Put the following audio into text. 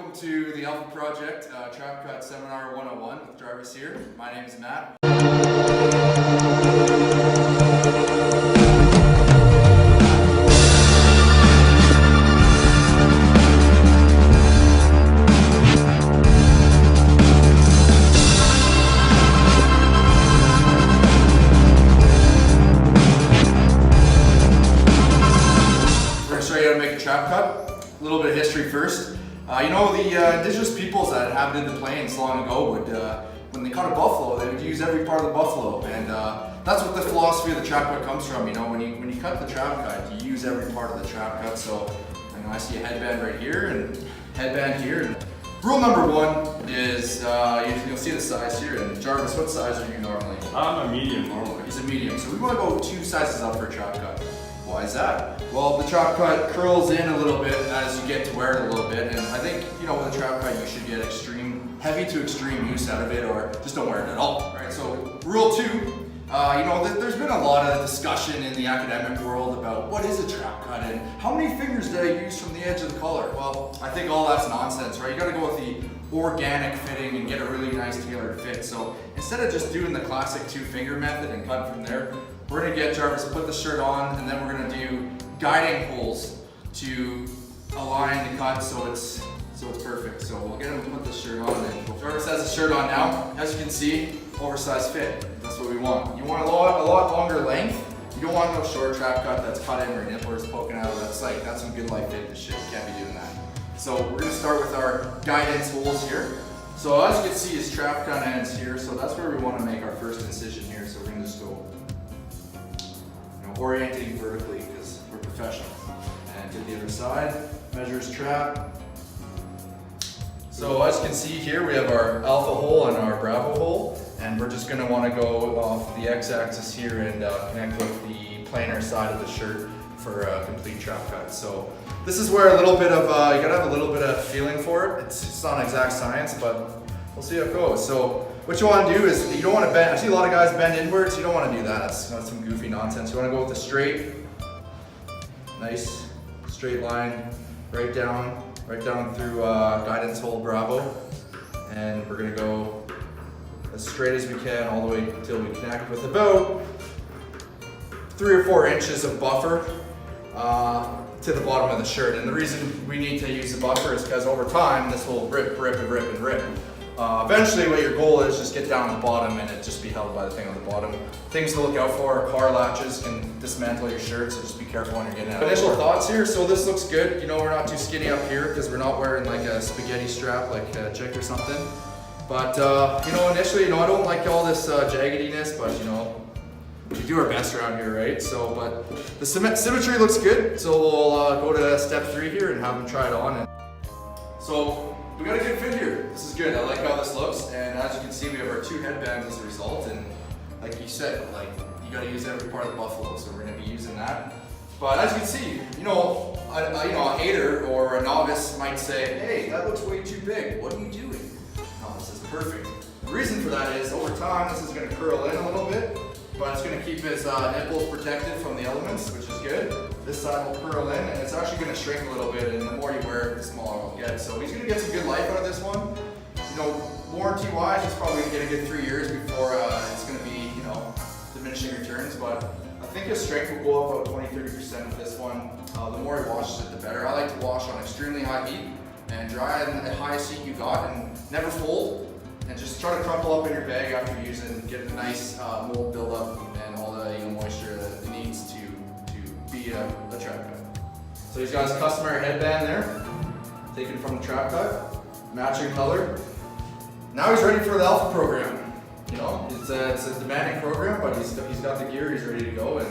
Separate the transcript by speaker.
Speaker 1: welcome to the Alpha Project Trap Cut Seminar 101 with Jarvis here. My name is Matt. We're going to show you how to make a trap cut. A little bit of history first. The indigenous peoples that inhabited the plains long ago would, when they caught a buffalo, they would use every part of the buffalo, and that's what the philosophy of the trap cut comes from. When you cut the trap cut, you use every part of the trap cut. So, I see a headband right here and headband here. And rule number one is you'll see the size here. And Jarvis, what size are you normally?
Speaker 2: I'm a medium normally.
Speaker 1: He's a medium, so we want to go 2 sizes up for a trap cut. Why is that? Well, the trap cut curls in a little bit as you get to wear it a little bit, and I think, with a trap cut you should get heavy to extreme use out of it, or just don't wear it at all. Alright, so rule 2, there's been a lot of discussion in the academic world about what is a trap cut and how many fingers did I use from the edge of the collar. Well, I think all that's nonsense, right? You gotta go with the organic fitting and get a really nice tailored fit. So instead of just doing the classic 2-finger method and cut from there, we're gonna get Jarvis to put the shirt on, and then we're gonna do guiding holes to align the cut so it's perfect. So we'll get him to put the shirt on, and Jarvis has the shirt on now. As you can see, oversized fit. That's what we want. You want a lot longer length. You don't want no short trap cut that's cut in or nipplers poking out. That's some good life fitness shit. You can't be doing that. So we're gonna start with our guidance holes here. So as you can see, his trap cut ends here. So that's where we want to make our first incision here. So we're gonna just go orienting vertically because we're professionals. And to the other side, measures trap. So as you can see here, we have our alpha hole and our bravo hole, and we're just going to want to go off the x-axis here and connect with the planar side of the shirt for a complete trap cut. So this is where a little bit of, you gotta have a little bit of feeling for it. It's not exact science, but we'll see how it goes. So what you want to do is, you don't want to bend. I see a lot of guys bend inwards. You don't want to do that. That's some goofy nonsense. You want to go with a straight, nice straight line right down through guidance hole bravo, and we're gonna go as straight as we can all the way until we connect with about 3 or 4 inches of buffer to the bottom of the shirt. And the reason we need to use the buffer is because over time this will rip. Eventually what your goal is, just get down to the bottom and it just be held by the thing on the bottom. Things to look out for, car latches can dismantle your shirt, so just be careful when you're getting out. Initial thoughts here, so this looks good. We're not too skinny up here because we're not wearing like a spaghetti strap like a chick or something. But initially, I don't like all this jaggediness, but we do our best around here, right? So, but the symmetry looks good, so we'll go to step 3 here and have them try it on. So we got a good fit here. This is good. I like how this looks, and as you can see, we have our 2 headbands as a result. And like you said, you got to use every part of the buffalo, so we're going to be using that. But as you can see, a hater or a novice might say, "Hey, that looks way too big. What are you doing?" No, this is perfect. The reason for that is over time, this is going to curl in a little bit, but it's going to keep his nipples protected from the elements, which is good. This side will curl in, and it's actually going to shrink a little bit, and the more you wear it, the smaller it'll get. So he's going to get some good life out of this one. Warranty-wise, he's probably going to get a good 3 years before it's going to be, diminishing returns, but I think his strength will go up about 20-30% with this one. The more he washes it, the better. I like to wash on extremely high heat and dry in the highest heat you got, and never fold. And just try to crumple up in your bag after using, get a nice mold buildup and all the moisture that it needs to be a trap cut. So he's got his customary headband there, taken from the trap cut, matching color. Now he's ready for the Alpha program. It's a demanding program, but he's got the gear, he's ready to go, and